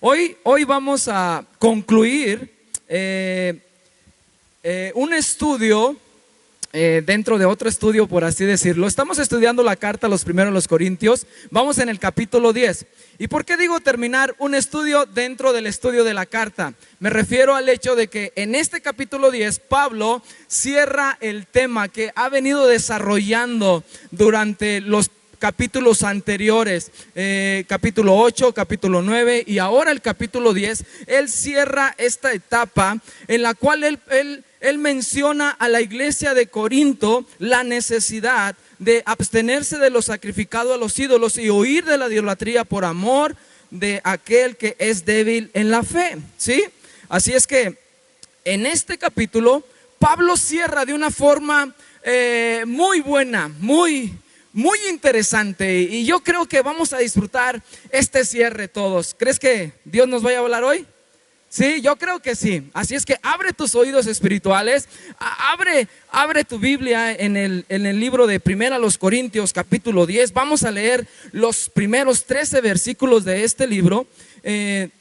Hoy vamos a concluir un estudio dentro de otro estudio, por así decirlo. Estamos estudiando la carta a los primeros los Corintios. Vamos en el capítulo 10. ¿Y por qué digo terminar un estudio dentro del estudio de la carta? Me refiero al hecho de que en este capítulo 10 Pablo cierra el tema que ha venido desarrollando durante los capítulos anteriores, capítulo 8, capítulo 9 y ahora el capítulo 10. Él cierra esta etapa en la cual él menciona a la iglesia de Corinto la necesidad de abstenerse de lo sacrificado a los ídolos y huir de la idolatría por amor de aquel que es débil en la fe, ¿sí? Así es que en este capítulo Pablo cierra de una forma muy buena, muy interesante, y yo creo que vamos a disfrutar este cierre todos. ¿Crees que Dios nos vaya a hablar hoy? Sí, yo creo que sí. Así es que abre tus oídos espirituales, abre tu Biblia en el libro de Primera a los Corintios capítulo 10. Vamos a leer los primeros 13 versículos de este libro en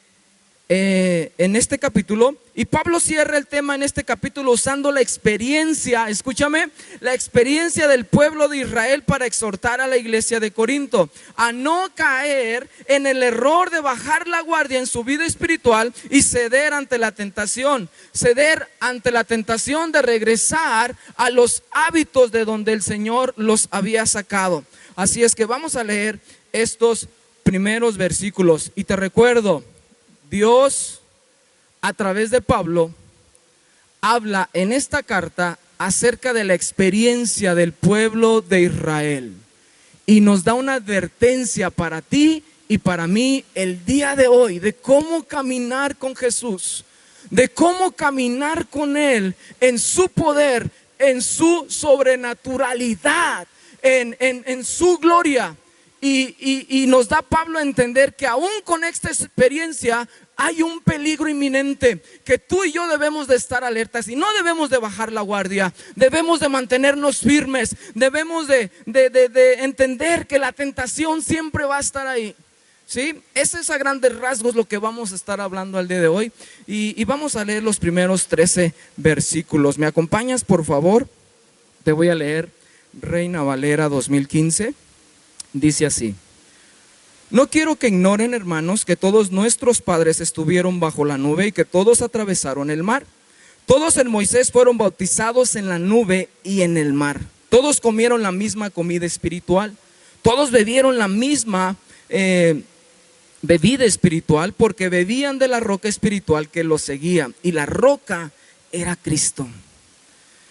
este capítulo. Y Pablo cierra el tema en este capítulo usando la experiencia, escúchame, la experiencia del pueblo de Israel para exhortar a la iglesia de Corinto a no caer en el error de bajar la guardia en su vida espiritual y ceder ante la tentación de regresar a los hábitos de donde el Señor los había sacado. Así es que vamos a leer estos primeros versículos. Y te recuerdo, Dios a través de Pablo habla en esta carta acerca de la experiencia del pueblo de Israel y nos da una advertencia para ti y para mí el día de hoy de cómo caminar con Jesús, de cómo caminar con Él en su poder, en su sobrenaturalidad, en su gloria. Y nos da Pablo a entender que aún con esta experiencia hay un peligro inminente, que tú y yo debemos de estar alertas y no debemos de bajar la guardia. Debemos de mantenernos firmes, debemos de entender que la tentación siempre va a estar ahí, ¿sí? Ese es a grandes rasgos lo que vamos a estar hablando al día de hoy. Y vamos a leer los primeros 13 versículos. ¿Me acompañas, por favor? Te voy a leer Reina Valera 2015. Dice así: no quiero que ignoren, hermanos, que todos nuestros padres estuvieron bajo la nube y que todos atravesaron el mar. Todos en Moisés fueron bautizados en la nube y en el mar. Todos comieron la misma comida espiritual. Todos bebieron la misma bebida espiritual, porque bebían de la roca espiritual que los seguía, y la roca era Cristo.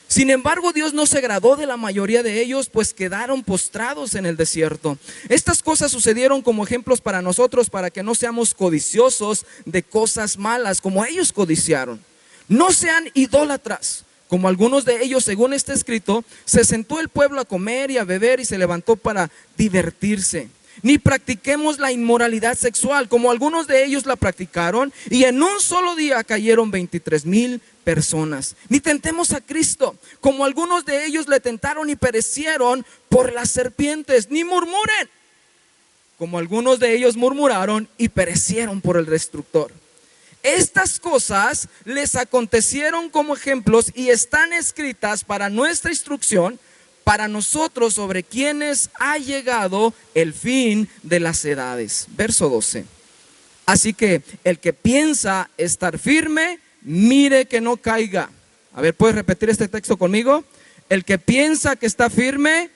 Sin embargo, Dios no se agradó de la mayoría de ellos, pues quedaron postrados en el desierto. Estas cosas sucedieron como ejemplos para nosotros, para que no seamos codiciosos de cosas malas como ellos codiciaron. No sean idólatras, como algunos de ellos, según está escrito, se sentó el pueblo a comer y a beber y se levantó para divertirse. Ni practiquemos la inmoralidad sexual, como algunos de ellos la practicaron, y en un solo día cayeron 23,000 personas. Ni tentemos a Cristo, como algunos de ellos le tentaron y perecieron por las serpientes. Ni murmuren, como algunos de ellos murmuraron y perecieron por el destructor. Estas cosas les acontecieron como ejemplos y están escritas para nuestra instrucción, para nosotros sobre quienes ha llegado el fin de las edades. Verso 12. Así que el que piensa estar firme, mire que no caiga. A ver, ¿puedes repetir este texto conmigo? El que piensa que está firme,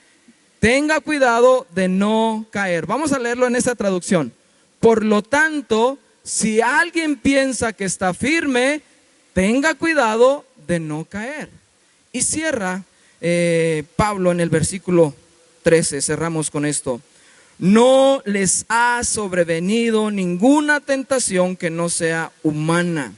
tenga cuidado de no caer. Vamos a leerlo en esta traducción. Por lo tanto, si alguien piensa que está firme, tenga cuidado de no caer. Y cierra Pablo en el versículo 13, cerramos con esto: no les ha sobrevenido ninguna tentación que no sea humana,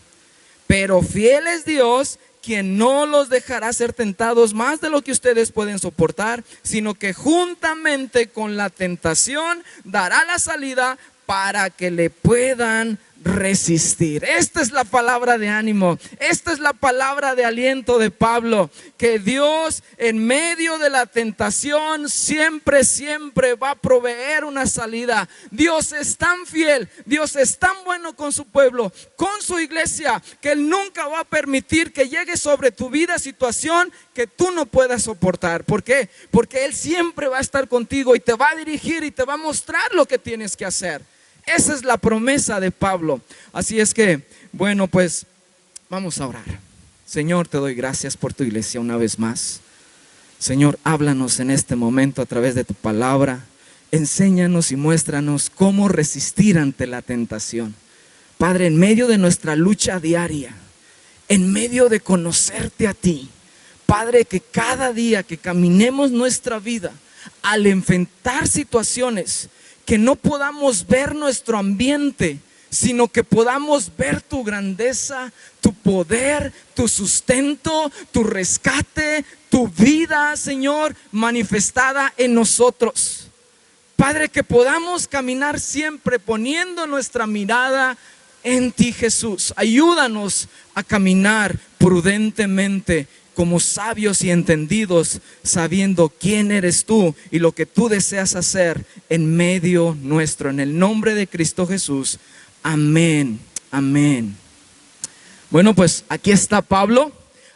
pero fiel es Dios, quien no los dejará ser tentados más de lo que ustedes pueden soportar, sino que juntamente con la tentación dará la salida para que le puedan resistir. Esta es la palabra de ánimo, esta es la palabra de aliento de Pablo, que Dios en medio de la tentación siempre va a proveer una salida. Dios es tan fiel, Dios es tan bueno con su pueblo, con su iglesia, que Él nunca va a permitir que llegue sobre tu vida situación que tú no puedas soportar. ¿Por qué? Porque Él siempre va a estar contigo y te va a dirigir y te va a mostrar lo que tienes que hacer. Esa es la promesa de Pablo. Así es que, bueno, pues vamos a orar. Señor, te doy gracias por tu iglesia una vez más. Señor, háblanos en este momento a través de tu palabra. Enséñanos y muéstranos cómo resistir ante la tentación. Padre, en medio de nuestra lucha diaria, en medio de conocerte a ti, Padre, que cada día que caminemos nuestra vida, al enfrentar situaciones, que no podamos ver nuestro ambiente, sino que podamos ver tu grandeza, tu poder, tu sustento, tu rescate, tu vida, Señor, manifestada en nosotros. Padre, que podamos caminar siempre poniendo nuestra mirada en ti, Jesús. Ayúdanos a caminar prudentemente, como sabios y entendidos, sabiendo quién eres tú y lo que tú deseas hacer en medio nuestro. En el nombre de Cristo Jesús. Amén. Amén. Bueno, pues aquí está Pablo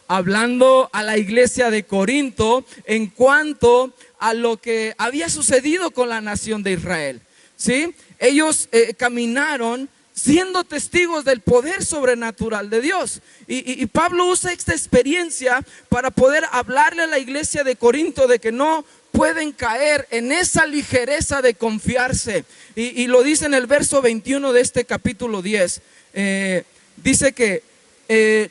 hablando a la iglesia de Corinto en cuanto a lo que había sucedido con la nación de Israel. ¿Sí? Ellos caminaron siendo testigos del poder sobrenatural de Dios. Y Pablo usa esta experiencia para poder hablarle a la iglesia de Corinto de que no pueden caer en esa ligereza de confiarse. Y lo dice en el verso 21 de este capítulo 10. Dice que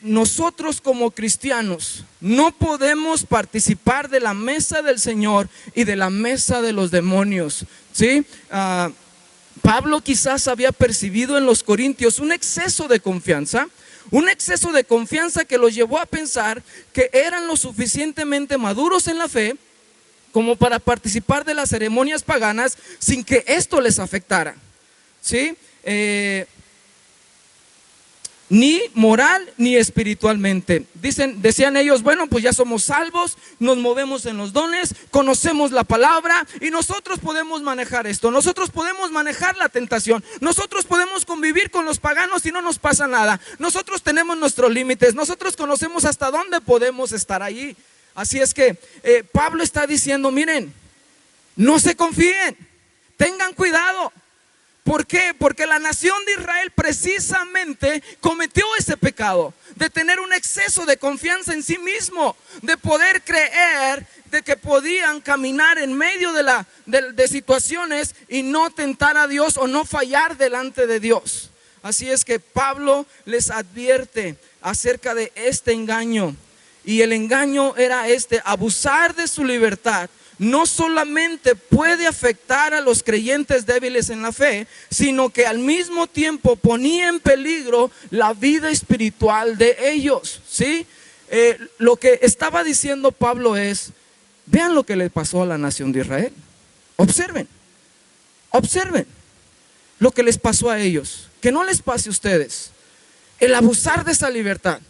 nosotros como cristianos no podemos participar de la mesa del Señor y de la mesa de los demonios. ¿Sí? Pablo quizás había percibido en los corintios un exceso de confianza que los llevó a pensar que eran lo suficientemente maduros en la fe como para participar de las ceremonias paganas sin que esto les afectara. ¿Sí? Ni moral ni espiritualmente. Decían ellos, bueno, pues ya somos salvos, nos movemos en los dones, conocemos la palabra y nosotros podemos manejar esto, nosotros podemos manejar la tentación, nosotros podemos convivir con los paganos y no nos pasa nada, nosotros tenemos nuestros límites, nosotros conocemos hasta dónde podemos estar allí. Así es que Pablo está diciendo, miren, no se confíen, tengan cuidado. ¿Por qué? Porque la nación de Israel precisamente cometió ese pecado de tener un exceso de confianza en sí mismo, de poder creer de que podían caminar en medio de situaciones y no tentar a Dios o no fallar delante de Dios. Así es que Pablo les advierte acerca de este engaño, y el engaño era abusar de su libertad. No solamente puede afectar a los creyentes débiles en la fe, sino que al mismo tiempo ponía en peligro la vida espiritual de ellos. ¿Sí? Lo que estaba diciendo Pablo es, vean lo que le pasó a la nación de Israel. Observen lo que les pasó a ellos. Que no les pase a ustedes. El abusar de esa libertad,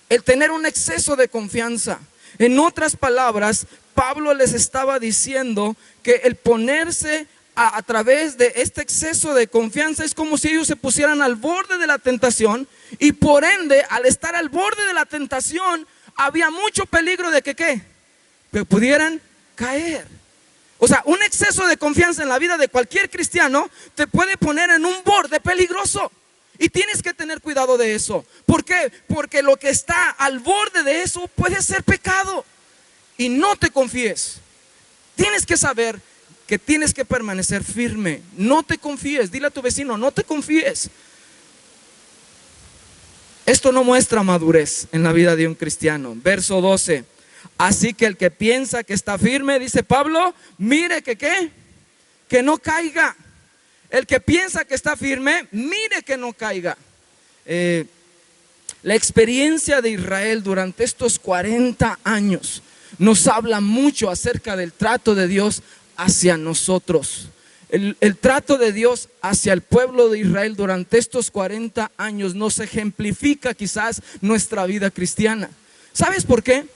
el tener un exceso de confianza. En otras palabras, Pablo les estaba diciendo que el ponerse a través de este exceso de confianza es como si ellos se pusieran al borde de la tentación, y por ende, al estar al borde de la tentación, había mucho peligro de que pudieran caer. O sea, un exceso de confianza en la vida de cualquier cristiano te puede poner en un borde peligroso. Y tienes que tener cuidado de eso. ¿Por qué? Porque lo que está al borde de eso puede ser pecado. Y no te confíes. Tienes que saber que tienes que permanecer firme. No te confíes. Dile a tu vecino, no te confíes. Esto no muestra madurez en la vida de un cristiano. Verso 12. Así que el que piensa que está firme, dice Pablo, mire que no caiga. El que piensa que está firme, mire que no caiga. La experiencia de Israel durante estos 40 años nos habla mucho acerca del trato de Dios hacia nosotros. el trato de Dios hacia el pueblo de Israel durante estos 40 años nos ejemplifica quizás nuestra vida cristiana. ¿Sabes por qué?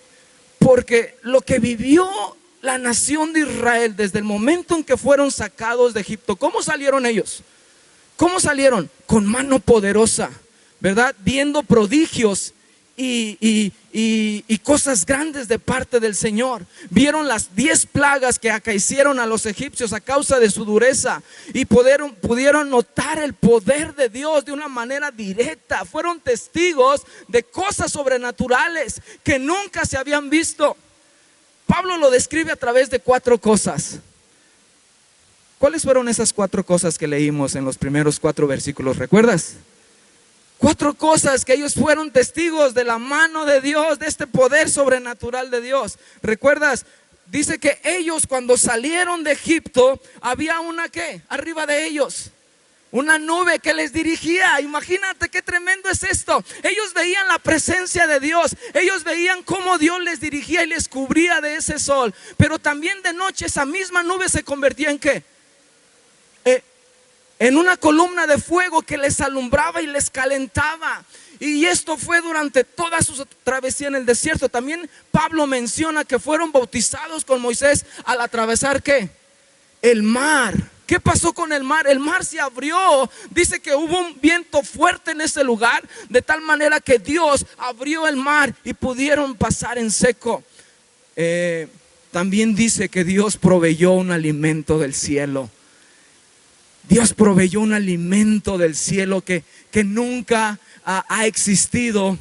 Porque lo que vivió la nación de Israel desde el momento en que fueron sacados de Egipto, ¿cómo salieron ellos? ¿Cómo salieron? Con mano poderosa, ¿verdad? Viendo prodigios y cosas grandes de parte del Señor. Vieron las 10 plagas que acaecieron a los egipcios a causa de su dureza y pudieron notar el poder de Dios de una manera directa. Fueron testigos de cosas sobrenaturales que nunca se habían visto. Pablo lo describe a través de 4 cosas. ¿Cuáles fueron esas 4 cosas que leímos en los primeros 4 versículos? ¿Recuerdas? 4 cosas que ellos fueron testigos de la mano de Dios, de este poder sobrenatural de Dios. ¿Recuerdas? Dice que ellos cuando salieron de Egipto, había una ¿qué? Arriba de ellos. Una nube que les dirigía. Imagínate qué tremendo es esto. Ellos veían la presencia de Dios. Ellos veían cómo Dios les dirigía y les cubría de ese sol. Pero también de noche esa misma nube se convertía en ¿qué? En una columna de fuego que les alumbraba y les calentaba. Y esto fue durante toda su travesía en el desierto. También Pablo menciona que fueron bautizados con Moisés al atravesar ¿qué? El mar. ¿Qué pasó con el mar? El mar se abrió. Dice que hubo un viento fuerte en ese lugar, de tal manera que Dios abrió el mar y pudieron pasar en seco. También dice que Dios proveyó un alimento del cielo. Dios proveyó un alimento del cielo que nunca ha existido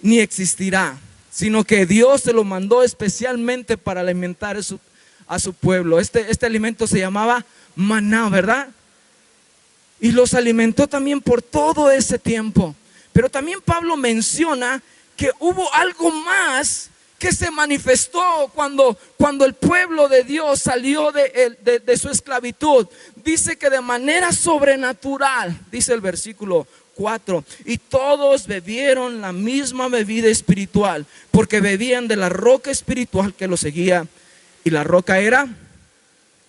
ni existirá, sino que Dios se lo mandó especialmente para alimentar a su pueblo. Este alimento se llamaba maná, ¿verdad? Y los alimentó también por todo ese tiempo. Pero también Pablo menciona que hubo algo más que se manifestó cuando el pueblo de Dios salió de su esclavitud. Dice que de manera sobrenatural, dice el versículo 4, y todos bebieron la misma bebida espiritual, porque bebían de la roca espiritual que los seguía, y la roca era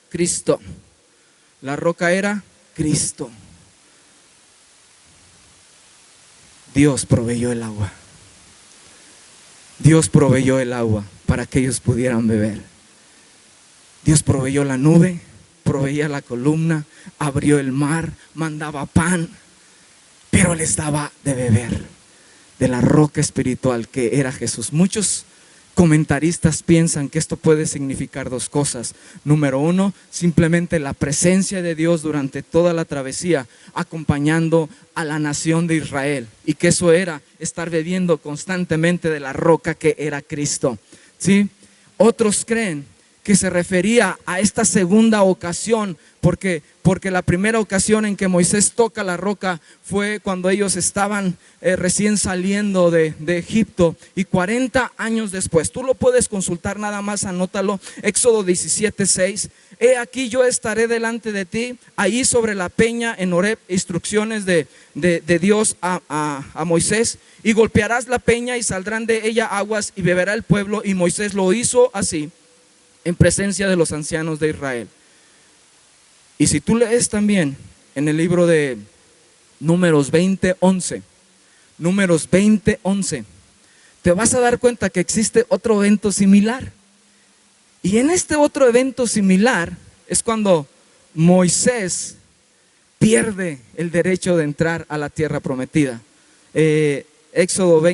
Cristo. La roca era Cristo. Dios proveyó el agua. Dios proveyó el agua para que ellos pudieran beber. Dios proveyó la nube, proveía la columna, abrió el mar, mandaba pan, pero les daba de beber de la roca espiritual que era Jesús. Muchos comentaristas piensan que esto puede significar 2 cosas. Número 1, simplemente la presencia de Dios durante toda la travesía, acompañando a la nación de Israel, y que eso era estar bebiendo constantemente de la roca que era Cristo, ¿sí? Otros creen que se refería a esta segunda ocasión, porque la primera ocasión en que Moisés toca la roca fue cuando ellos estaban recién saliendo de Egipto, y 40 años después. Tú lo puedes consultar, nada más anótalo. Éxodo 17:6. He aquí yo estaré delante de ti, ahí sobre la peña en Horeb, instrucciones de Dios a Moisés, y golpearás la peña y saldrán de ella aguas y beberá el pueblo. Y Moisés lo hizo así en presencia de los ancianos de Israel. Y si tú lees también en el libro de Números 20:11, te vas a dar cuenta que existe otro evento similar. Y en este otro evento similar es cuando Moisés pierde el derecho de entrar a la tierra prometida.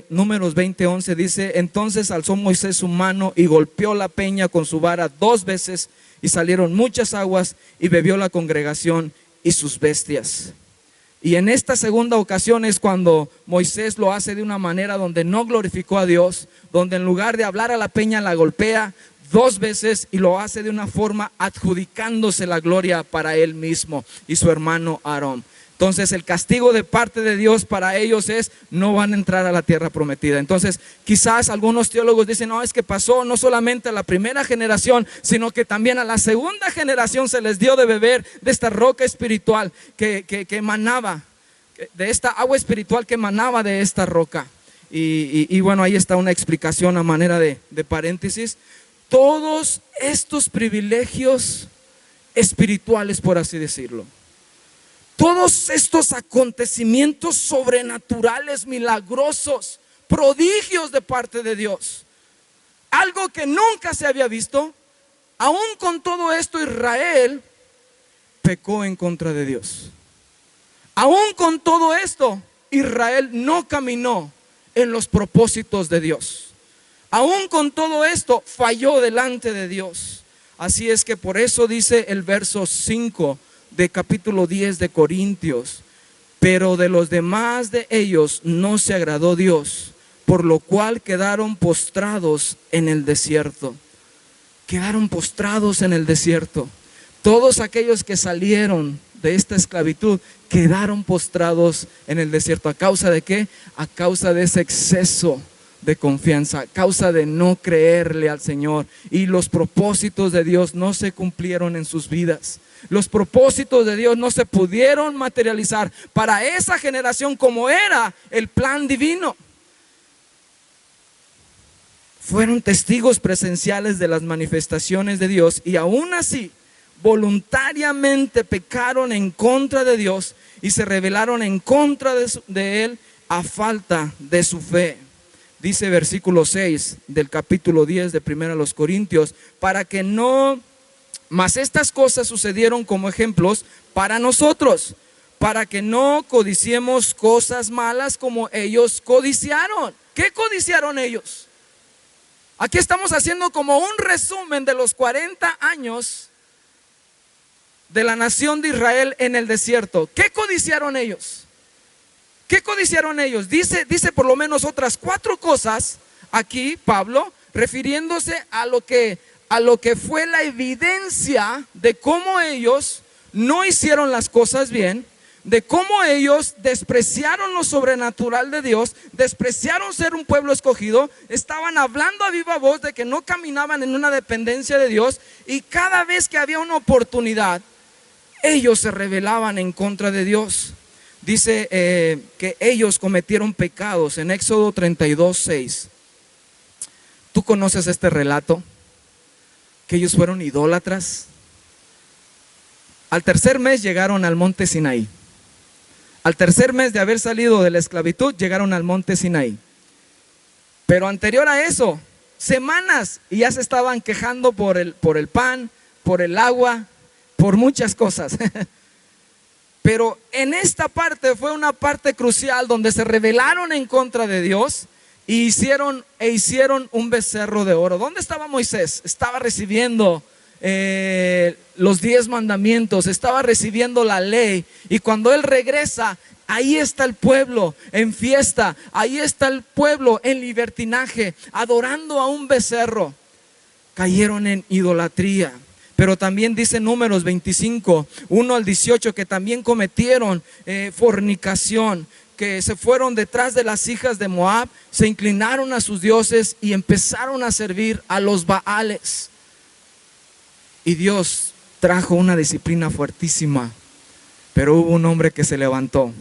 Números 20:11 dice: entonces alzó Moisés su mano y golpeó la peña con su vara 2 veces, y salieron muchas aguas, y bebió la congregación y sus bestias. Y en esta segunda ocasión es cuando Moisés lo hace de una manera donde no glorificó a Dios, donde en lugar de hablar a la peña la golpea 2 veces, y lo hace de una forma adjudicándose la gloria para él mismo y su hermano Aarón. Entonces el castigo de parte de Dios para ellos es: no van a entrar a la tierra prometida. Entonces quizás algunos teólogos dicen: no, es que pasó no solamente a la primera generación, sino que también a la segunda generación se les dio de beber de esta roca espiritual que emanaba, de esta agua espiritual que emanaba de esta roca. Y bueno, ahí está una explicación a manera de paréntesis. Todos estos privilegios espirituales, por así decirlo. Todos estos acontecimientos sobrenaturales, milagrosos, prodigios de parte de Dios, algo que nunca se había visto, aún con todo esto Israel pecó en contra de Dios. Aún con todo esto Israel no caminó en los propósitos de Dios. Aún con todo esto falló delante de Dios. Así es que por eso dice el verso 5 de capítulo 10 de Corintios: pero de los demás de ellos no se agradó Dios, por lo cual quedaron postrados en el desierto. Quedaron postrados en el desierto. Todos aquellos que salieron de esta esclavitud quedaron postrados en el desierto. ¿A causa de qué? A causa de ese exceso de confianza, a causa de no creerle al Señor. Y los propósitos de Dios no se cumplieron en sus vidas. Los propósitos de Dios no se pudieron materializar para esa generación como era el plan divino. Fueron testigos presenciales de las manifestaciones de Dios, y aún así voluntariamente pecaron en contra de Dios y se rebelaron en contra de Él a falta de su fe. Dice versículo 6 del capítulo 10 de 1 Corintios: para que no, mas estas cosas sucedieron como ejemplos para nosotros, para que no codiciemos cosas malas como ellos codiciaron. ¿Qué codiciaron ellos? Aquí estamos haciendo como un resumen de los 40 años de la nación de Israel en el desierto. ¿Qué codiciaron ellos? ¿Qué codiciaron ellos? Dice por lo menos otras 4 cosas aquí Pablo, refiriéndose a lo que fue la evidencia de cómo ellos no hicieron las cosas bien, de cómo ellos despreciaron lo sobrenatural de Dios, despreciaron ser un pueblo escogido, estaban hablando a viva voz de que no caminaban en una dependencia de Dios, y cada vez que había una oportunidad, ellos se rebelaban en contra de Dios. Dice que ellos cometieron pecados en Éxodo 32:6. ¿Tú conoces este relato? Que ellos fueron idólatras. Al tercer mes llegaron al monte Sinaí. Al tercer mes de haber salido de la esclavitud, llegaron al monte Sinaí. Pero anterior a eso, semanas, y ya se estaban quejando por el pan, por el agua, por muchas cosas. Pero en esta parte fue una parte crucial donde se rebelaron en contra de Dios y hicieron un becerro de oro. ¿Dónde estaba Moisés? Estaba recibiendo los 10 mandamientos, estaba recibiendo la ley, y cuando él regresa, ahí está el pueblo en fiesta, ahí está el pueblo en libertinaje, adorando a un becerro. Cayeron en idolatría. Pero también dice Números 25, 1 al 18, que también cometieron fornicación, que se fueron detrás de las hijas de Moab, se inclinaron a sus dioses y empezaron a servir a los Baales. Y Dios trajo una disciplina fuertísima. Pero hubo un hombre que se levantó,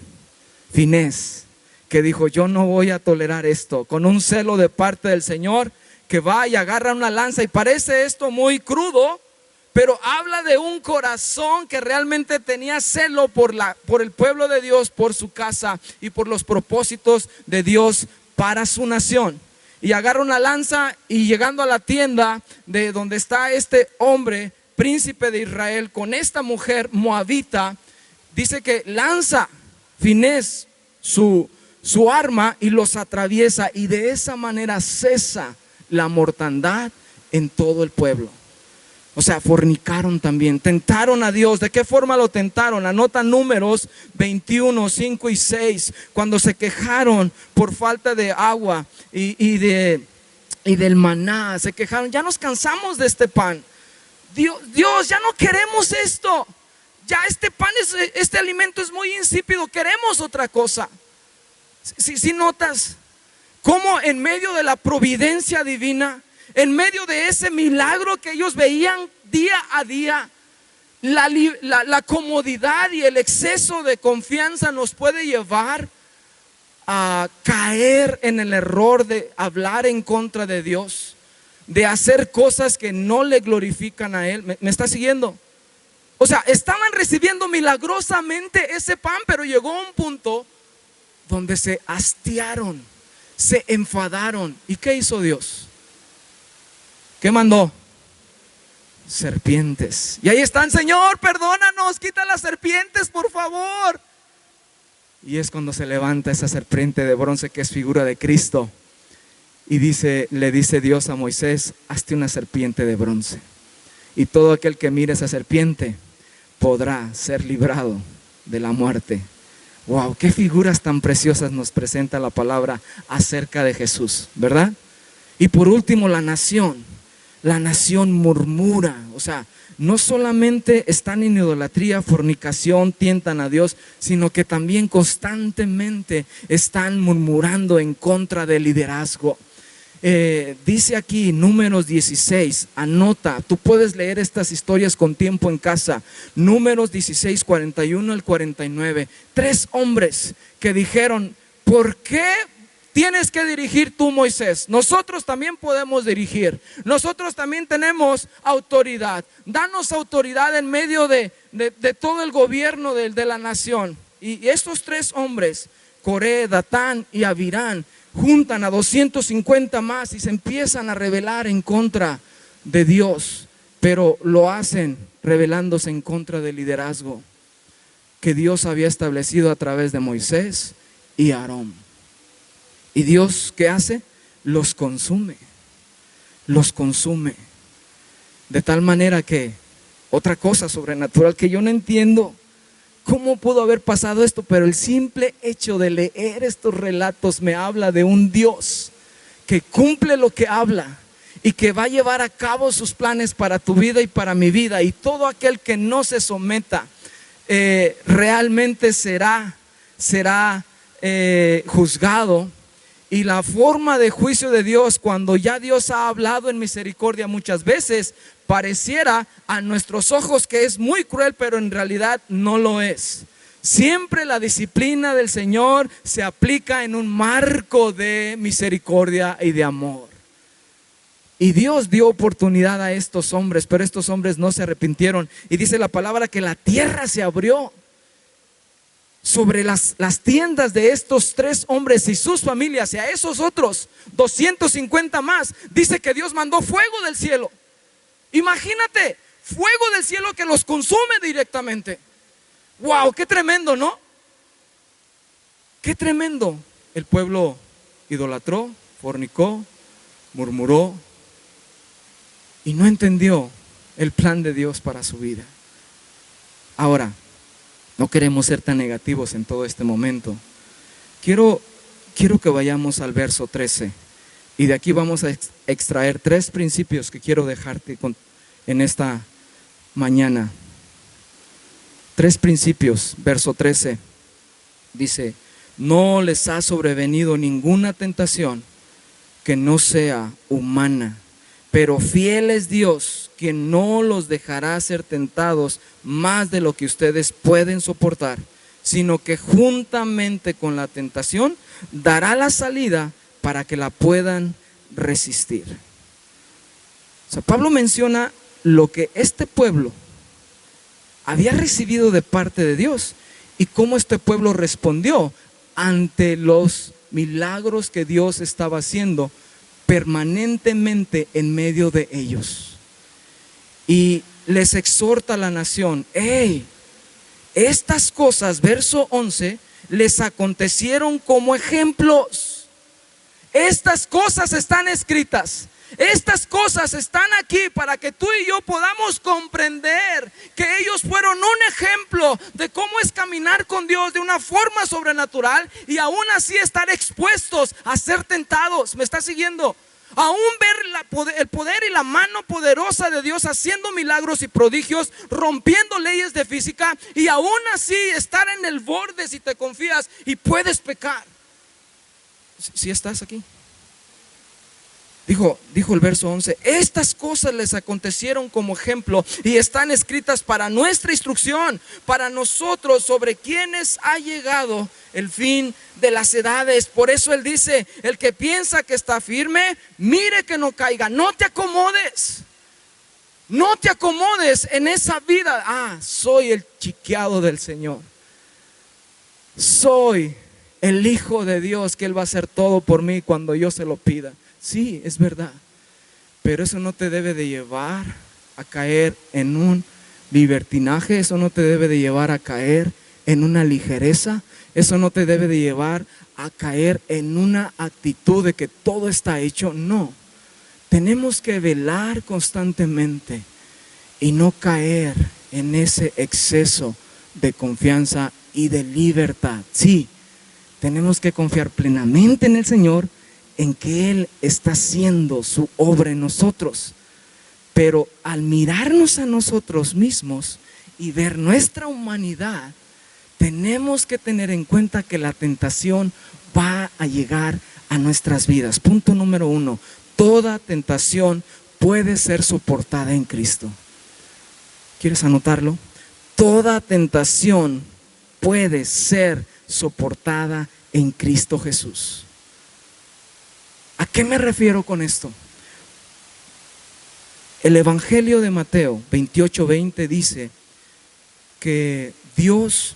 Finés, que dijo: yo no voy a tolerar esto. Con un celo de parte del Señor, que va y agarra una lanza. Y parece esto muy crudo, pero habla de un corazón que realmente tenía celo por el pueblo de Dios, por su casa y por los propósitos de Dios para su nación. Y agarra una lanza, y llegando a la tienda de donde está este hombre, príncipe de Israel, con esta mujer moabita, dice que lanza Finés su arma y los atraviesa, y de esa manera cesa la mortandad en todo el pueblo. O sea, fornicaron también, tentaron a Dios. ¿De qué forma lo tentaron? Anota Números 21, 5 y 6, cuando se quejaron por falta de agua y del maná. Se quejaron: ya nos cansamos de este pan. Dios, ya no queremos esto. Ya este pan, este alimento es muy insípido, queremos otra cosa. Si notas cómo en medio de la providencia divina, en medio de ese milagro que ellos veían día a día, la comodidad y el exceso de confianza nos puede llevar a caer en el error de hablar en contra de Dios, de hacer cosas que no le glorifican a Él. ¿Me está siguiendo? O sea, estaban recibiendo milagrosamente ese pan, pero llegó a un punto donde se hastiaron, se enfadaron. ¿Y qué hizo Dios? ¿Qué mandó? Serpientes. Y ahí están: Señor, perdónanos, quita las serpientes, por favor. Y es cuando se levanta esa serpiente de bronce, que es figura de Cristo, y le dice Dios a Moisés: hazte una serpiente de bronce, y todo aquel que mire esa serpiente podrá ser librado de la muerte. Wow, qué figuras tan preciosas nos presenta la palabra acerca de Jesús, ¿verdad? Y por último, la nación murmura. O sea, no solamente están en idolatría, fornicación, tientan a Dios, sino que también constantemente están murmurando en contra del liderazgo. Dice aquí Números 16, anota, tú puedes leer estas historias con tiempo en casa. Números 16, 41 al 49. 3 hombres que dijeron: ¿por qué tienes que dirigir tú, Moisés? Nosotros también podemos dirigir, nosotros también tenemos autoridad. Danos autoridad en medio de todo el gobierno de la nación. Y estos 3 hombres, Coré, Datán y Abirán, juntan a 250 más y se empiezan a rebelar en contra de Dios, pero lo hacen rebelándose en contra del liderazgo que Dios había establecido a través de Moisés y Aarón. Y Dios, ¿qué hace? Los consume, de tal manera que, otra cosa sobrenatural que yo no entiendo, ¿cómo pudo haber pasado esto? Pero el simple hecho de leer estos relatos me habla de un Dios que cumple lo que habla y que va a llevar a cabo sus planes para tu vida y para mi vida. Y todo aquel que no se someta realmente será juzgado. Y la forma de juicio de Dios, cuando ya Dios ha hablado en misericordia muchas veces, pareciera a nuestros ojos que es muy cruel, pero en realidad no lo es. Siempre la disciplina del Señor se aplica en un marco de misericordia y de amor. Y Dios dio oportunidad a estos hombres, pero estos hombres no se arrepintieron. Y dice la palabra que la tierra se abrió sobre las tiendas de estos 3 hombres y sus familias, y a esos otros 250 más. Dice que Dios mandó fuego del cielo. Imagínate, fuego del cielo que los consume directamente. Wow, qué tremendo, ¿no? Qué tremendo. El pueblo idolatró, fornicó, murmuró y no entendió el plan de Dios para su vida. Ahora, no queremos ser tan negativos en todo este momento. Quiero que vayamos al verso 13. Y de aquí vamos a extraer 3 principios que quiero dejarte en esta mañana. 3 principios. Verso 13 dice: no les ha sobrevenido ninguna tentación que no sea humana, pero fiel es Dios, quien no los dejará ser tentados más de lo que ustedes pueden soportar, sino que juntamente con la tentación dará la salida para que la puedan resistir. O sea, Pablo menciona lo que este pueblo había recibido de parte de Dios y cómo este pueblo respondió ante los milagros que Dios estaba haciendo permanentemente en medio de ellos. Y les exhorta a la nación: hey, estas cosas, verso 11, les acontecieron como ejemplos. Estas cosas están escritas. Estas cosas están aquí para que tú y yo podamos comprender que ellos fueron un ejemplo de cómo es caminar con Dios de una forma sobrenatural y aún así estar expuestos a ser tentados. ¿Me estás siguiendo? Aún ver el poder y la mano poderosa de Dios haciendo milagros y prodigios, rompiendo leyes de física, y aún así estar en el borde si te confías y puedes pecar. ¿Sí estás aquí? Dijo el verso 11: estas cosas les acontecieron como ejemplo y están escritas para nuestra instrucción, para nosotros sobre quienes ha llegado el fin de las edades. Por eso él dice: el que piensa que está firme, mire que no caiga. No te acomodes. No te acomodes en esa vida. Soy el chiqueado del Señor. Soy el hijo de Dios, que Él va a hacer todo por mí cuando yo se lo pida. Sí, es verdad. Pero eso no te debe de llevar a caer en un libertinaje. Eso no te debe de llevar a caer en una ligereza. Eso no te debe de llevar a caer en una actitud de que todo está hecho. No. Tenemos que velar constantemente y no caer en ese exceso de confianza y de libertad. Sí, tenemos que confiar plenamente en el Señor, en que Él está haciendo su obra en nosotros. Pero al mirarnos a nosotros mismos y ver nuestra humanidad, tenemos que tener en cuenta que la tentación va a llegar a nuestras vidas. Punto número 1. Toda tentación puede ser soportada en Cristo. ¿Quieres anotarlo? Toda tentación puede ser soportada en Cristo Jesús. ¿A qué me refiero con esto? El Evangelio de Mateo 28:20 dice que Dios,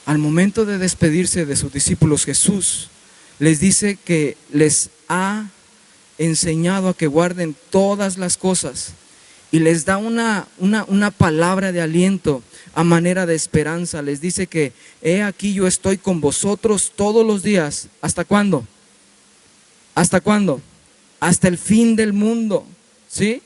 al momento de despedirse de sus discípulos, Jesús les dice que les ha enseñado a que guarden todas las cosas y les da una palabra de aliento a manera de esperanza. Les dice que he aquí yo estoy con vosotros todos los días. ¿Hasta cuándo? ¿Hasta cuándo? Hasta el fin del mundo. ¿Sí?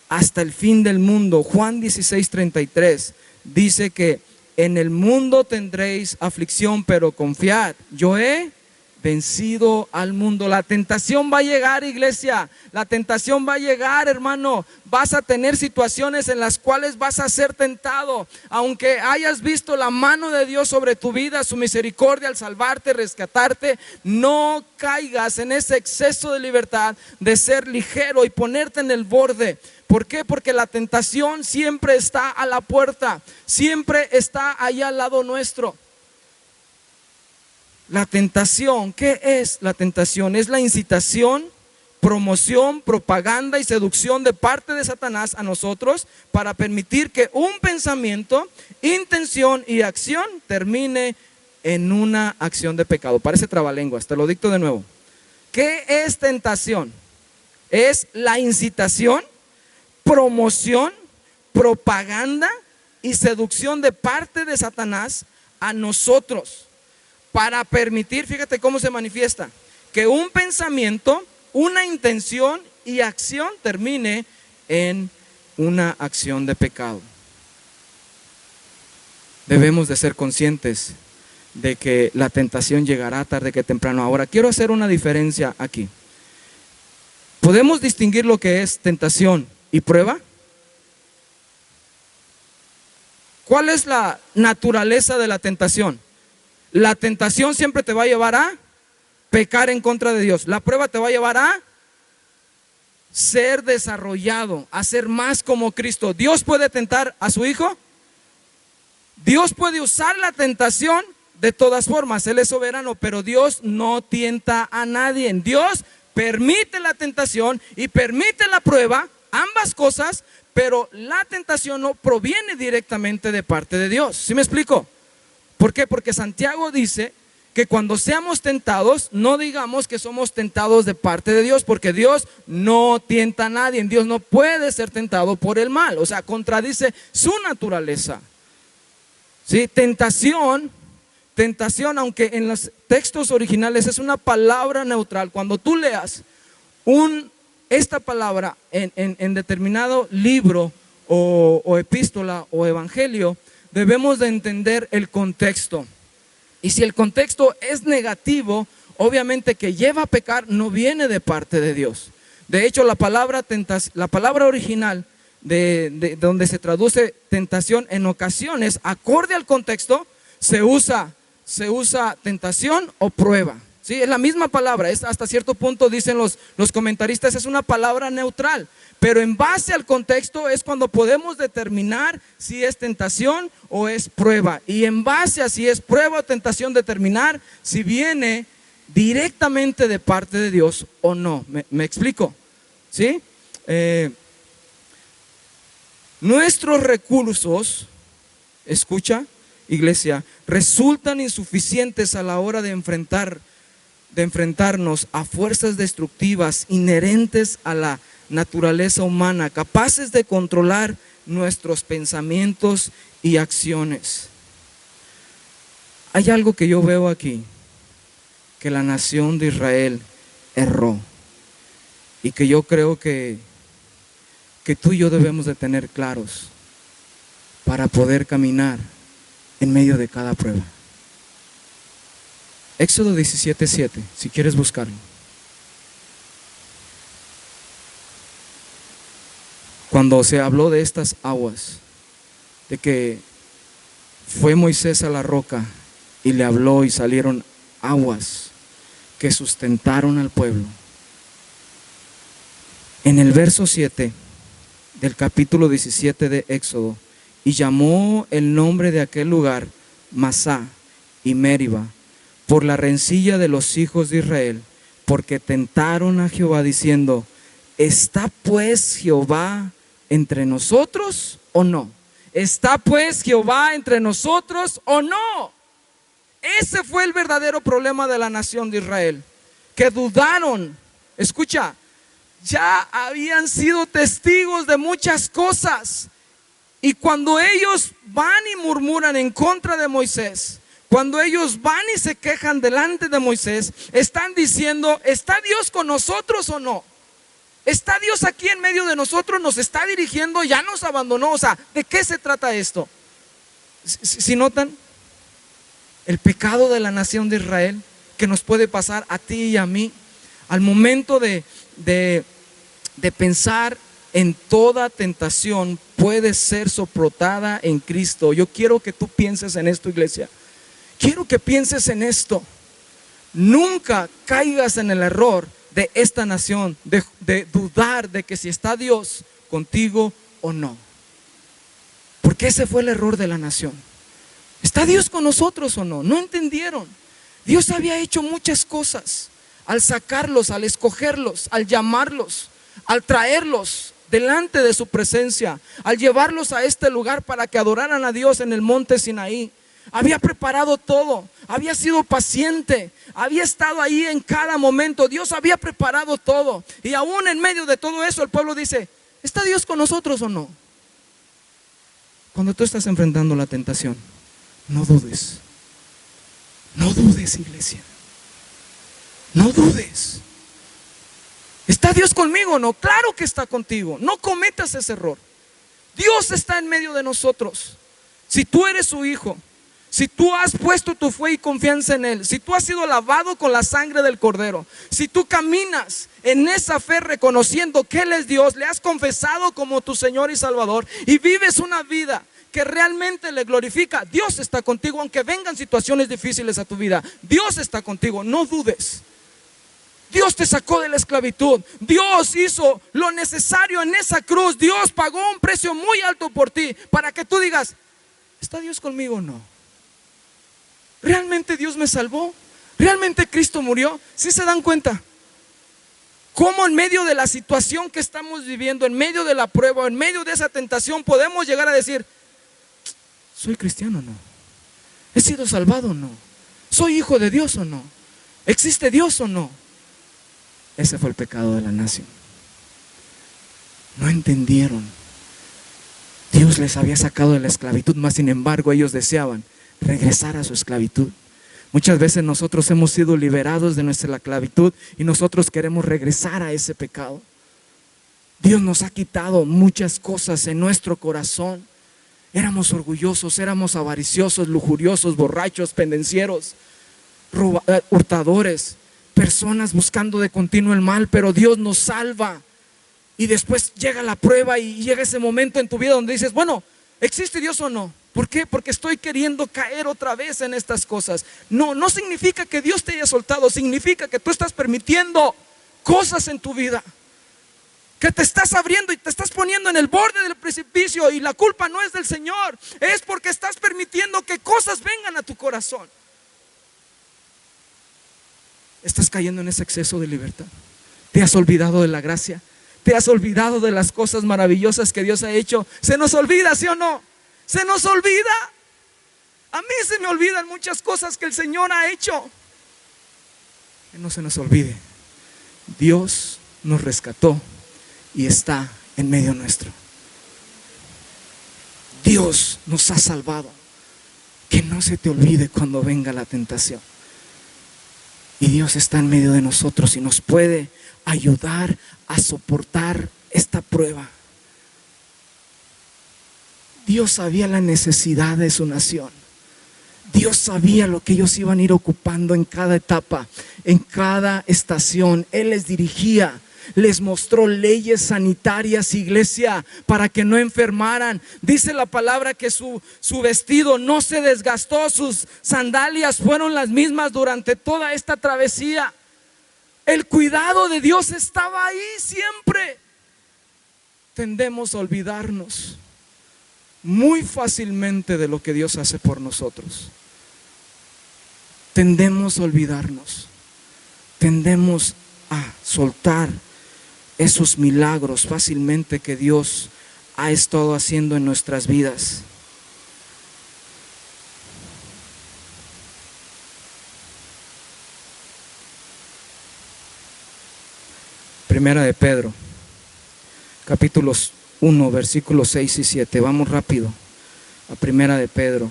Hasta el fin del mundo. Juan 16:33 dice que en el mundo tendréis aflicción, pero confiad, yo he vencido al mundo. La tentación va a llegar, iglesia. La tentación va a llegar, hermano. Vas a tener situaciones en las cuales vas a ser tentado. Aunque hayas visto la mano de Dios sobre tu vida, su misericordia al salvarte, rescatarte, no caigas en ese exceso de libertad de ser ligero y ponerte en el borde. ¿Por qué? Porque la tentación siempre está a la puerta, siempre está allá al lado nuestro. La tentación, ¿qué es la tentación? Es la incitación, promoción, propaganda y seducción de parte de Satanás a nosotros para permitir que un pensamiento, intención y acción termine en una acción de pecado. Parece trabalenguas, te lo dicto de nuevo. ¿Qué es tentación? Es la incitación, promoción, propaganda y seducción de parte de Satanás a nosotros para permitir, fíjate cómo se manifiesta, que un pensamiento, una intención y acción termine en una acción de pecado. Debemos de ser conscientes de que la tentación llegará tarde que temprano. Ahora, quiero hacer una diferencia aquí. ¿Podemos distinguir lo que es tentación y prueba? ¿Cuál es la naturaleza de la tentación? La tentación siempre te va a llevar a pecar en contra de Dios. La prueba te va a llevar a ser desarrollado, a ser más como Cristo. ¿Dios puede tentar a su hijo? Dios puede usar la tentación de todas formas. Él es soberano, pero Dios no tienta a nadie. Dios permite la tentación y permite la prueba, ambas cosas, pero la tentación no proviene directamente de parte de Dios. ¿Sí me explico? ¿Por qué? Porque Santiago dice que cuando seamos tentados, no digamos que somos tentados de parte de Dios, porque Dios no tienta a nadie. Dios no puede ser tentado por el mal, o sea, contradice su naturaleza. ¿Sí? Tentación, aunque en los textos originales es una palabra neutral, cuando tú leas esta palabra en determinado libro o epístola o evangelio, debemos de entender el contexto. Y si el contexto es negativo, obviamente que lleva a pecar, no viene de parte de Dios. De hecho, la palabra original de donde se traduce tentación en ocasiones, acorde al contexto, se usa tentación o prueba. ¿Sí? Es la misma palabra, es hasta cierto punto, dicen los comentaristas, es una palabra neutral, pero en base al contexto es cuando podemos determinar si es tentación o es prueba, y en base a si es prueba o tentación determinar si viene directamente de parte de Dios o no. ¿Me explico? ¿Sí? nuestros recursos, escucha, iglesia, resultan insuficientes a la hora de enfrentarnos a fuerzas destructivas inherentes a la naturaleza humana, capaces de controlar nuestros pensamientos y acciones. Hay algo que yo veo aquí, que la nación de Israel erró, y que yo creo que tú y yo debemos de tener claros para poder caminar en medio de cada prueba. Éxodo 17:7, si quieres buscarlo. Cuando se habló de estas aguas, de que fue Moisés a la roca y le habló y salieron aguas que sustentaron al pueblo. En el verso 7 del capítulo 17 de Éxodo, y llamó el nombre de aquel lugar Masá y Meriba, por la rencilla de los hijos de Israel, porque tentaron a Jehová diciendo: ¿está pues Jehová entre nosotros o no? ¿Está pues Jehová entre nosotros o no? Ese fue el verdadero problema de la nación de Israel, que dudaron. Escucha, ya habían sido testigos de muchas cosas, y cuando ellos van y murmuran en contra de Moisés, cuando ellos van y se quejan delante de Moisés, están diciendo: ¿está Dios con nosotros o no? ¿Está Dios aquí en medio de nosotros? ¿Nos está dirigiendo? ¿Ya nos abandonó? O sea, ¿de qué se trata esto? Si notan el pecado de la nación de Israel que nos puede pasar a ti y a mí, al momento de pensar en toda tentación puede ser soportada en Cristo. Yo quiero que tú pienses en esto, iglesia. Quiero que pienses en esto. Nunca caigas en el error de esta nación, de dudar de que si está Dios contigo o no. Porque ese fue el error de la nación. ¿Está Dios con nosotros o no? No entendieron. Dios había hecho muchas cosas al sacarlos, al escogerlos, al llamarlos, al traerlos delante de su presencia, al llevarlos a este lugar para que adoraran a Dios en el monte Sinaí. Había preparado todo, había sido paciente, había estado ahí en cada momento. Dios había preparado todo, y aún en medio de todo eso el pueblo dice: ¿está Dios con nosotros o no? Cuando tú estás enfrentando la tentación, no dudes. No dudes, iglesia. No dudes. ¿Está Dios conmigo o no? Claro que está contigo. No cometas ese error. Dios está en medio de nosotros. Si tú eres su hijo, si tú has puesto tu fe y confianza en Él, si tú has sido lavado con la sangre del Cordero, si tú caminas en esa fe reconociendo que Él es Dios, le has confesado como tu Señor y Salvador, y vives una vida que realmente le glorifica, Dios está contigo. Aunque vengan situaciones difíciles a tu vida, Dios está contigo. No dudes. Dios te sacó de la esclavitud. Dios hizo lo necesario en esa cruz. Dios pagó un precio muy alto por ti, para que tú digas: ¿está Dios conmigo o no? ¿Realmente Dios me salvó? ¿Realmente Cristo murió? ¿Sí se dan cuenta? ¿Cómo en medio de la situación que estamos viviendo, en medio de la prueba, en medio de esa tentación, podemos llegar a decir: ¿soy cristiano o no? ¿He sido salvado o no? ¿Soy hijo de Dios o no? ¿Existe Dios o no? Ese fue el pecado de la nación. No entendieron. Dios les había sacado de la esclavitud, mas sin embargo ellos deseaban regresar a su esclavitud. Muchas veces nosotros hemos sido liberados de nuestra esclavitud y nosotros queremos regresar a ese pecado. Dios nos ha quitado muchas cosas en nuestro corazón. Éramos orgullosos, éramos avariciosos, lujuriosos, borrachos, pendencieros, hurtadores, personas buscando de continuo el mal. Pero Dios nos salva, y después llega la prueba y llega ese momento en tu vida donde dices: bueno, ¿existe Dios o no? ¿Por qué? Porque estoy queriendo caer otra vez en estas cosas. No significa que Dios te haya soltado, significa que tú estás permitiendo cosas en tu vida, que te estás abriendo y te estás poniendo en el borde del precipicio, y la culpa no es del Señor, es porque estás permitiendo que cosas vengan a tu corazón. Estás cayendo en ese exceso de libertad. Te has olvidado de la gracia. Te has olvidado de las cosas maravillosas que Dios ha hecho. Se nos olvida, ¿sí o no? Se nos olvida. A mí se me olvidan muchas cosas que el Señor ha hecho. Que no se nos olvide. Dios nos rescató y está en medio nuestro. Dios nos ha salvado. Que no se te olvide cuando venga la tentación. Y Dios está en medio de nosotros y nos puede ayudar a soportar esta prueba. Dios sabía la necesidad de su nación. Dios sabía lo que ellos iban a ir ocupando en cada etapa, en cada estación. Él les dirigía, les mostró leyes sanitarias, iglesia, para que no enfermaran. Dice la palabra que su vestido no se desgastó, sus sandalias fueron las mismas durante toda esta travesía. El cuidado de Dios estaba ahí siempre. Tendemos a olvidarnos muy fácilmente de lo que Dios hace por nosotros. Tendemos a olvidarnos. Tendemos a soltar esos milagros fácilmente que Dios ha estado haciendo en nuestras vidas. Primera de Pedro, capítulos 1, versículos 6 y 7. Vamos rápido a Primera de Pedro.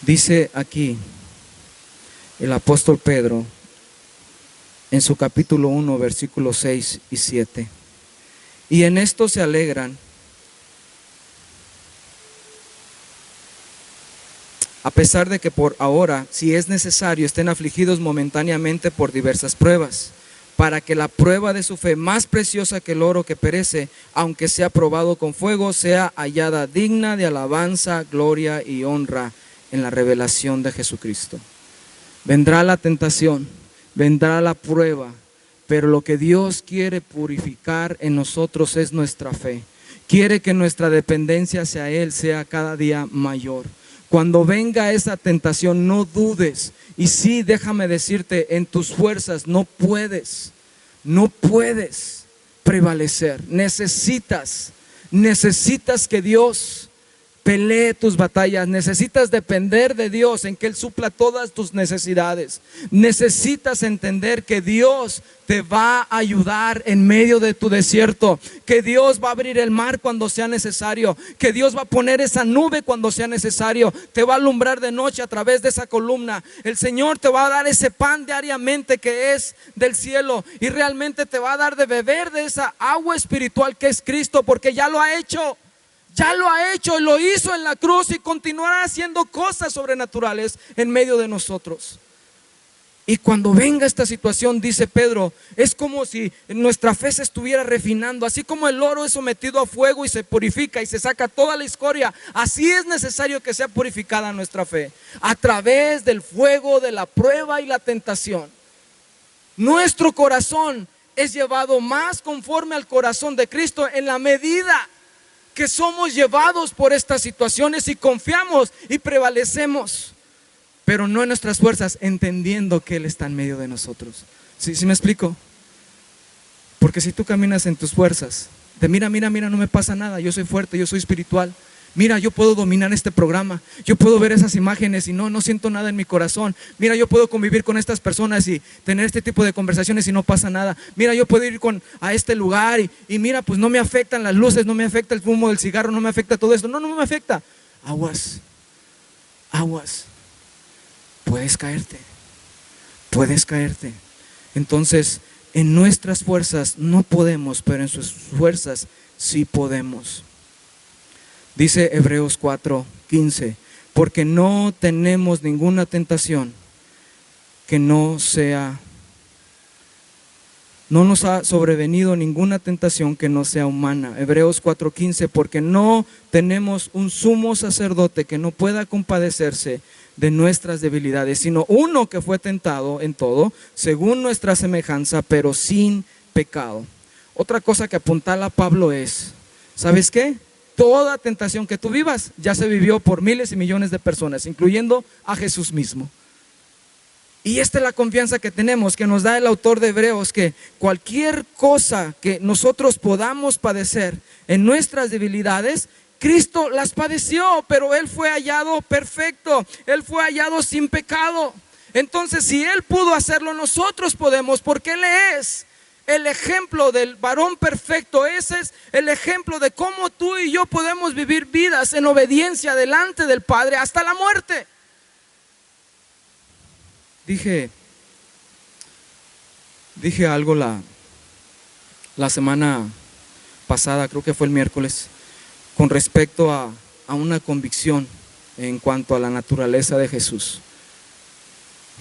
Dice aquí el apóstol Pedro en su capítulo 1, versículos 6 y 7. Y en esto se alegran, a pesar de que por ahora, si es necesario, estén afligidos momentáneamente por diversas pruebas, para que la prueba de su fe, más preciosa que el oro que perece, aunque sea probado con fuego, sea hallada digna de alabanza, gloria y honra en la revelación de Jesucristo. Vendrá la tentación, vendrá la prueba, pero lo que Dios quiere purificar en nosotros es nuestra fe. Quiere que nuestra dependencia hacia Él sea cada día mayor. Cuando venga esa tentación, no dudes. Y sí, déjame decirte, en tus fuerzas no puedes prevalecer. Necesitas que Dios pelee tus batallas. Necesitas depender de Dios en que Él supla todas tus necesidades. Necesitas entender que Dios te va a ayudar en medio de tu desierto, que Dios va a abrir el mar cuando sea necesario, que Dios va a poner esa nube cuando sea necesario, te va a alumbrar de noche a través de esa columna. El Señor te va a dar ese pan diariamente que es del cielo, y realmente te va a dar de beber de esa agua espiritual que es Cristo, porque ya lo ha hecho. Ya lo ha hecho y lo hizo en la cruz, y continuará haciendo cosas sobrenaturales en medio de nosotros. Y cuando venga esta situación, dice Pedro, es como si nuestra fe se estuviera refinando. Así como el oro es sometido a fuego y se purifica y se saca toda la escoria, así es necesario que sea purificada nuestra fe a través del fuego de la prueba y la tentación. Nuestro corazón es llevado más conforme al corazón de Cristo en la medida que somos llevados por estas situaciones y confiamos y prevalecemos, pero no en nuestras fuerzas, entendiendo que Él está en medio de nosotros. ¿Sí me explico? Porque si tú caminas en tus fuerzas, de mira, no me pasa nada, yo soy fuerte, yo soy espiritual, mira, yo puedo dominar este programa, yo puedo ver esas imágenes y no siento nada en mi corazón. Mira, yo puedo convivir con estas personas y tener este tipo de conversaciones y no pasa nada. Mira, yo puedo ir a este lugar y mira, pues no me afectan las luces, no me afecta el humo del cigarro, no me afecta todo esto. No me afecta. Aguas. Puedes caerte. Entonces, en nuestras fuerzas no podemos, pero en sus fuerzas sí podemos. Dice Hebreos 4:15, porque no tenemos ninguna tentación que no nos ha sobrevenido ninguna tentación que no sea humana. Hebreos 4:15, porque no tenemos un sumo sacerdote que no pueda compadecerse de nuestras debilidades, sino uno que fue tentado en todo, según nuestra semejanza, pero sin pecado. Otra cosa que apuntala Pablo es, ¿sabes qué? Toda tentación que tú vivas ya se vivió por miles y millones de personas, incluyendo a Jesús mismo. Y esta es la confianza que tenemos, que nos da el autor de Hebreos, que cualquier cosa que nosotros podamos padecer en nuestras debilidades, Cristo las padeció, pero Él fue hallado perfecto, Él fue hallado sin pecado. Entonces, si Él pudo hacerlo, nosotros podemos, porque Él es el ejemplo del varón perfecto. Ese es el ejemplo de cómo tú y yo podemos vivir vidas en obediencia delante del Padre hasta la muerte. Dije algo la semana pasada, creo que fue el miércoles, con respecto a una convicción en cuanto a la naturaleza de Jesús.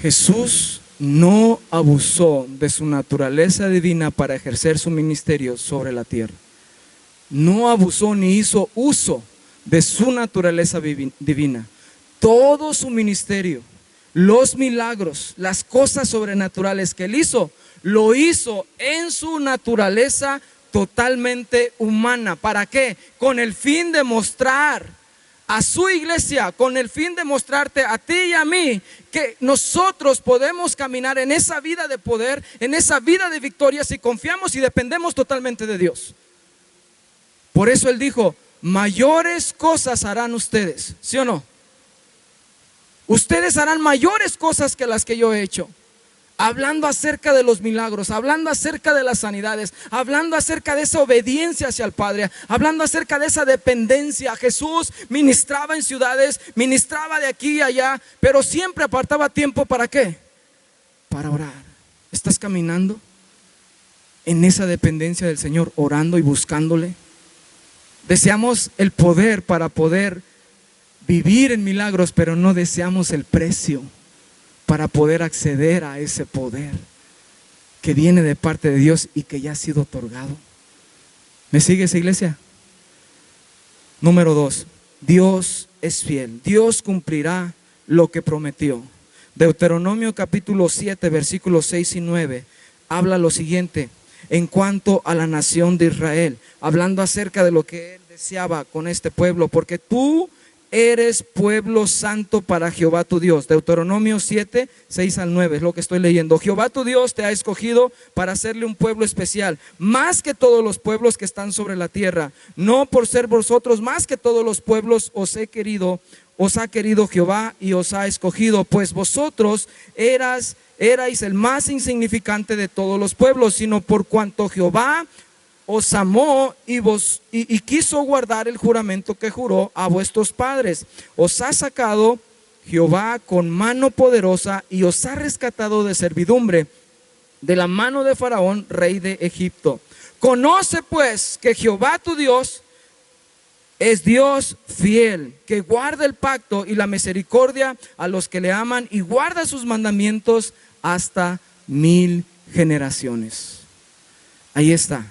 Jesús no abusó de su naturaleza divina para ejercer su ministerio sobre la tierra. No abusó ni hizo uso de su naturaleza divina. Todo su ministerio, los milagros, las cosas sobrenaturales que Él hizo, lo hizo en su naturaleza totalmente humana. ¿Para qué? Con el fin de mostrar a su iglesia, con el fin de mostrarte a ti y a mí que nosotros podemos caminar en esa vida de poder, en esa vida de victoria, si confiamos y dependemos totalmente de Dios. Por eso Él dijo: mayores cosas harán ustedes, ¿sí o no? Ustedes harán mayores cosas que las que yo he hecho. Hablando acerca de los milagros, hablando acerca de las sanidades, hablando acerca de esa obediencia hacia el Padre, hablando acerca de esa dependencia. Jesús ministraba en ciudades, ministraba de aquí y allá, pero siempre apartaba tiempo. ¿Para qué? Para orar. ¿Estás caminando en esa dependencia del Señor, orando y buscándole? Deseamos el poder para poder vivir en milagros, pero no deseamos el precio para poder acceder a ese poder que viene de parte de Dios y que ya ha sido otorgado. ¿Me sigues, iglesia? Número 2, Dios es fiel. Dios cumplirá lo que prometió. Deuteronomio capítulo 7, versículos 6 y 9 habla lo siguiente en cuanto a la nación de Israel, hablando acerca de lo que Él deseaba con este pueblo: porque tú eres pueblo santo para Jehová tu Dios. Deuteronomio 7, 6 al 9 es lo que estoy leyendo. Jehová tu Dios te ha escogido para hacerle un pueblo especial, más que todos los pueblos que están sobre la tierra. No por ser vosotros más que todos los pueblos os ha querido Jehová y os ha escogido, pues vosotros erais el más insignificante de todos los pueblos, sino por cuanto Jehová os amó y quiso guardar el juramento que juró a vuestros padres. Os ha sacado Jehová con mano poderosa y os ha rescatado de servidumbre, de la mano de Faraón, rey de Egipto. Conoce pues que Jehová tu Dios es Dios fiel, que guarda el pacto y la misericordia a los que le aman y guarda sus mandamientos hasta 1000 generaciones. Ahí está.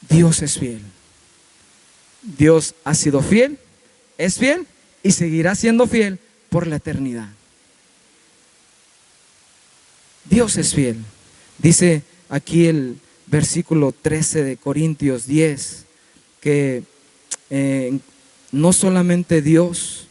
Dios es fiel. Dios ha sido fiel, es fiel y seguirá siendo fiel por la eternidad. Dios es fiel. Dice aquí el versículo 13 de Corintios 10 que no solamente Dios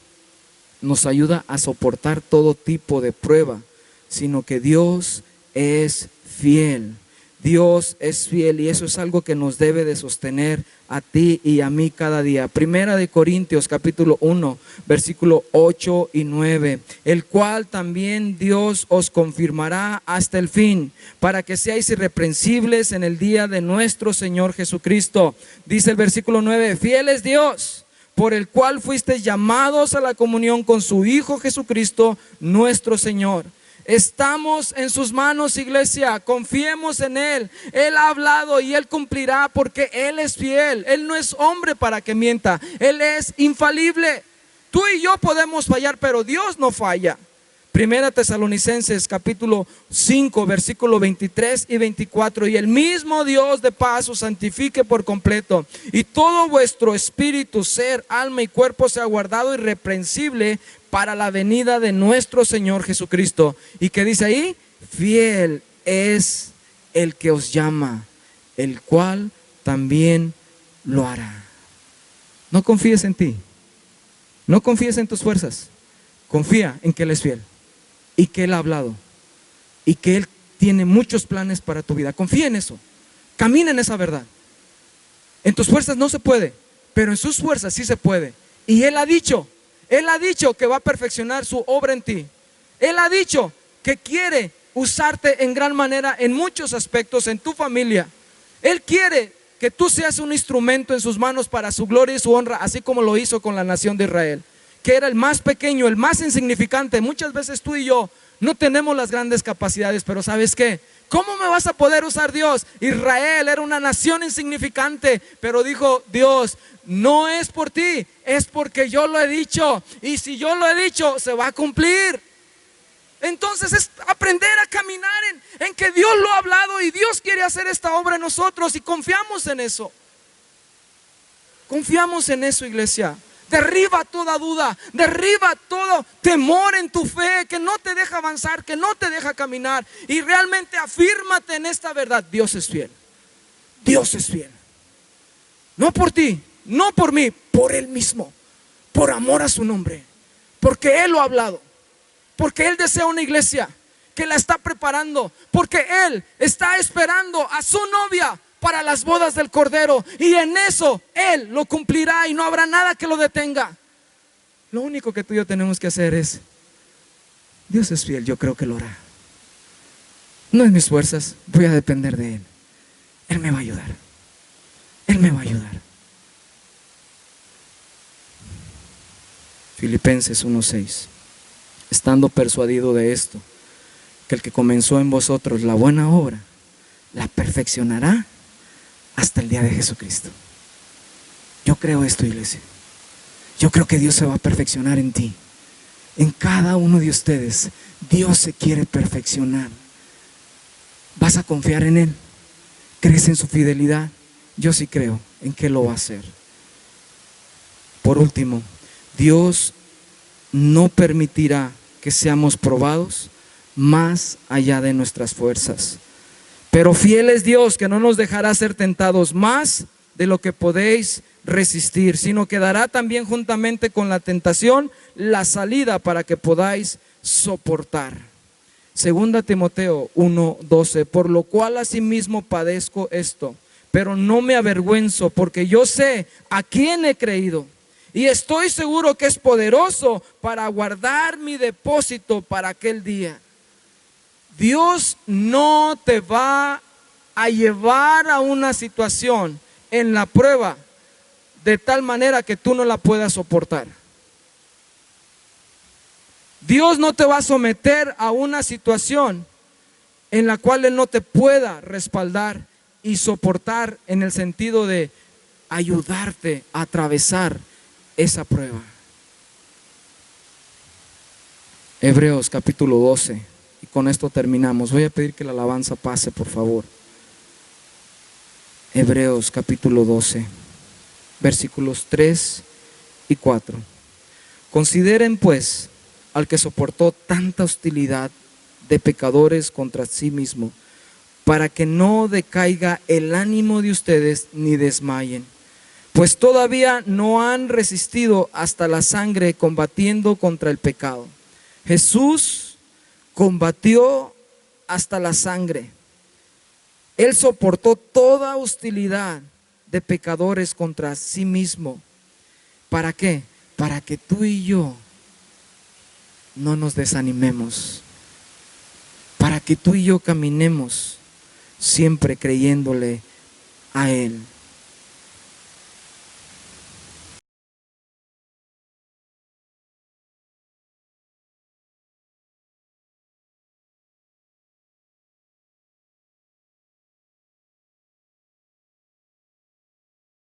nos ayuda a soportar todo tipo de prueba, sino que Dios es fiel. Dios es fiel y eso es algo que nos debe de sostener a ti y a mí cada día. Primera de Corintios capítulo 1 versículo 8 y 9, el cual también Dios os confirmará hasta el fin, para que seáis irreprensibles en el día de nuestro Señor Jesucristo. Dice el versículo 9, fiel es Dios, por el cual fuisteis llamados a la comunión con su Hijo Jesucristo nuestro Señor. Estamos en sus manos, iglesia, confiemos en Él. Él ha hablado y Él cumplirá, porque Él es fiel. Él no es hombre para que mienta, Él es infalible. Tú y yo podemos fallar, pero Dios no falla. Primera Tesalonicenses capítulo 5 versículo 23 y 24, y el mismo Dios de paz os santifique por completo, y todo vuestro espíritu, ser, alma y cuerpo sea guardado irreprensible para la venida de nuestro Señor Jesucristo. ¿Y qué dice ahí? Fiel es el que os llama, el cual también lo hará. No confíes en ti, no confíes en tus fuerzas, confía en que Él es fiel y que Él ha hablado y que Él tiene muchos planes para tu vida. Confía en eso, camina en esa verdad. En tus fuerzas no se puede, pero en sus fuerzas sí se puede. Y Él ha dicho que va a perfeccionar su obra en ti. Él ha dicho que quiere usarte en gran manera en muchos aspectos en tu familia. Él quiere que tú seas un instrumento en sus manos para su gloria y su honra, así como lo hizo con la nación de Israel, que era el más pequeño, el más insignificante. Muchas veces tú y yo no tenemos las grandes capacidades, pero ¿sabes qué? ¿Cómo me vas a poder usar, Dios? Israel era una nación insignificante, pero dijo Dios, no es por ti, es porque yo lo he dicho, y si yo lo he dicho, se va a cumplir. Entonces es aprender a caminar en que Dios lo ha hablado y Dios quiere hacer esta obra en nosotros, y confiamos en eso. Confiamos en eso, iglesia. Derriba toda duda, derriba todo temor en tu fe que no te deja avanzar, que no te deja caminar, y realmente afírmate en esta verdad. Dios es fiel. Dios es fiel. No por ti, no por mí, por Él mismo, por amor a su nombre, porque Él lo ha hablado, porque Él desea una iglesia que la está preparando, porque Él está esperando a su novia para las bodas del Cordero, y en eso Él lo cumplirá y no habrá nada que lo detenga. Lo único que tú y yo tenemos que hacer es: Dios es fiel, yo creo que lo hará. No en mis fuerzas, voy a depender de Él. Él me va a ayudar. Él me va a ayudar. Filipenses 1:6. Estando persuadido de esto, que el que comenzó en vosotros la buena obra, la perfeccionará hasta el día de Jesucristo. Yo creo esto, iglesia. Yo creo que Dios se va a perfeccionar en ti, en cada uno de ustedes. Dios se quiere perfeccionar. ¿Vas a confiar en Él? ¿Crees en su fidelidad? Yo sí creo en que lo va a hacer. Por último, Dios no permitirá que seamos probados más allá de nuestras fuerzas. Pero fiel es Dios, que no nos dejará ser tentados más de lo que podéis resistir, sino que dará también juntamente con la tentación la salida para que podáis soportar. Segunda Timoteo 1:12. Por lo cual asimismo padezco esto, pero no me avergüenzo, porque yo sé a quién he creído, y estoy seguro que es poderoso para guardar mi depósito para aquel día. Dios no te va a llevar a una situación en la prueba de tal manera que tú no la puedas soportar. Dios no te va a someter a una situación en la cual Él no te pueda respaldar y soportar, en el sentido de ayudarte a atravesar esa prueba. Hebreos capítulo 12. Y con esto terminamos. Voy a pedir que la alabanza pase, por favor. Hebreos capítulo 12, versículos 3 y 4. Consideren pues al que soportó tanta hostilidad de pecadores contra sí mismo, para que no decaiga el ánimo de ustedes ni desmayen. Pues todavía no han resistido hasta la sangre combatiendo contra el pecado. Jesús combatió hasta la sangre. Él soportó toda hostilidad de pecadores contra sí mismo. ¿Para qué? Para que tú y yo no nos desanimemos. Para que tú y yo caminemos siempre creyéndole a Él.